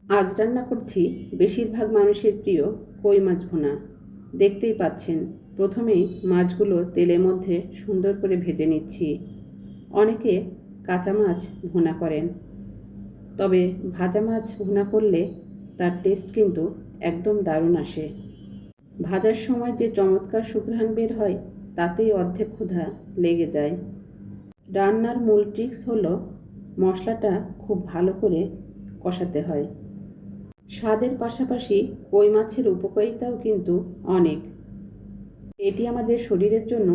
আজ রান্না করছি বেশিরভাগ মানুষের প্রিয় কই মাছ ভুনা। দেখতেই পাচ্ছেন, প্রথমেই মাছগুলো তেলের মধ্যে সুন্দর করে ভেজে নিচ্ছি। অনেকে কাঁচা মাছ ভুনা করেন, তবে ভাজা মাছ ভুনা করলে তার টেস্ট কিন্তু একদম দারুণ আসে। ভাজার সময় যে চমৎকার সুঘ্রাণ বের হয়, তাতেই অর্ধেক ক্ষুধা লেগে যায়। রান্নার মূল ট্রিক্স হলো মশলাটা খুব ভালো করে কষাতে হয়। স্বাদের পাশাপাশি কই মাছের উপকারিতাও কিন্তু অনেক। এটি আমাদের শরীরের জন্য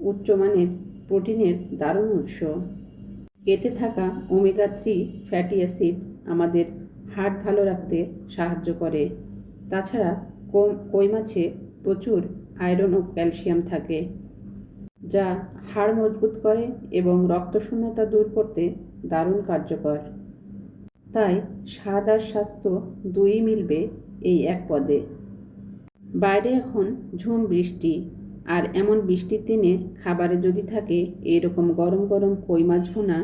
উচ্চমানের প্রোটিনের দারুণ উৎস। এতে থাকা ওমেগা 3 ফ্যাটি অ্যাসিড আমাদের হার্ট ভালো রাখতে সাহায্য করে। তাছাড়া কই মাছে প্রচুর আয়রন ও ক্যালসিয়াম থাকে, যা হাড় মজবুত করে এবং রক্তশূন্যতা দূর করতে দারুণ কার্যকর। তাই স্বাদ আর স্বাস্থ্য দুইই মিলবে এই এক পদে। বাইরে এখন ঝুম বৃষ্টি, আর এমন বৃষ্টির দিনে খাবারে যদি থাকে এরকম গরম গরম কই মাছ ভুনা,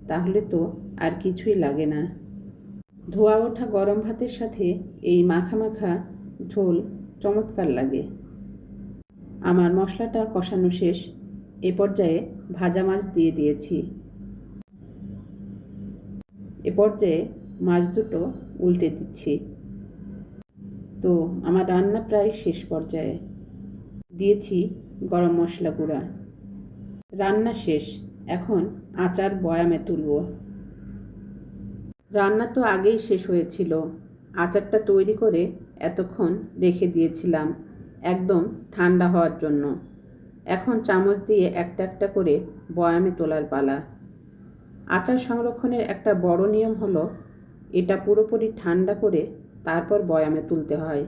তাহলে তো আর কিছুই লাগে না। ধোয়া ওঠা গরম ভাতের সাথে এই মাখা মাখা ঝোল চমৎকার লাগে। আমার মশলাটা কষানো শেষ। এ পর্যায়ে ভাজা মাছ দিয়ে দিয়েছি। এ পর্যায়ে মাছ দুটো উল্টে দিচ্ছি। তো আমার রান্না প্রায় শেষ পর্যায়ে। দিয়েছি গরম মশলা গুঁড়া। রান্না শেষ, এখন আচার বয়ামে তুলব। রান্না তো আগেই শেষ হয়েছিল, আচারটা তৈরি করে এতক্ষণ রেখে দিয়েছিলাম একদম ঠান্ডা হওয়ার জন্য। এখন চামচ দিয়ে একটা একটা করে বয়ামে তোলার পালা। আচার সংরক্ষণের একটা বড় নিয়ম হলো এটা পুরোপুরি ঠান্ডা করে তারপর বয়ামে তুলতে হয়।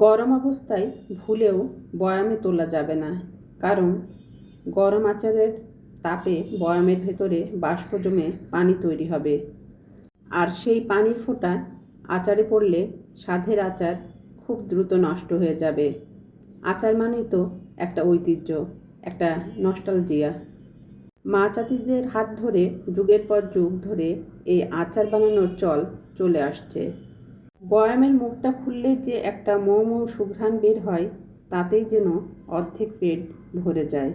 গরম অবস্থায় ভুলেও বয়ামে তোলা যাবে না, কারণ গরম আচারের তাপে বয়ামের ভেতরে বাষ্প জমে পানি তৈরি হবে, আর সেই পানির ফোঁটা আচারে পড়লে স্বাদের আচার খুব দ্রুত নষ্ট হয়ে যাবে। আচার মানেই তো একটা ঐতিহ্য, একটা নস্টালজিয়া। মা চাচিদের হাত ধরে যুগের পর যুগ ধরে এই আচার বানানোর চল চলে আসছে। বয়ামের মুখটা খুললেই যে একটা মৌ মৌ সুঘ্রাণ বের হয়, তাতেই যেন অর্ধেক পেট ভরে যায়।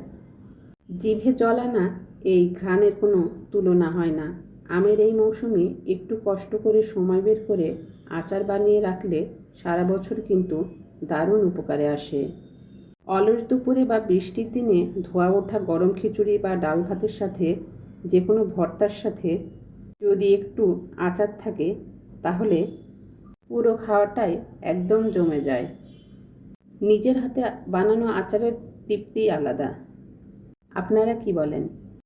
জিভে জল আনা এই ঘ্রাণের কোনো তুলনা হয় না। আমের এই মৌসুমে একটু কষ্ট করে সময় বের করে আচার বানিয়ে রাখলে সারা বছর কিন্তু দারুণ উপকারে আসে। অলস দুপুরে বা বৃষ্টির দিনে ধোয়া ওঠা গরম খিচুড়ি বা ডাল ভাতের সাথে, যে কোনো ভর্তার সাথে যদি একটু আচার থাকে, তাহলে পুরো খাওয়াটাই একদম জমে যায়। নিজের হাতে বানানো আচারের তৃপ্তিই আলাদা। আপনারা কি বলেন?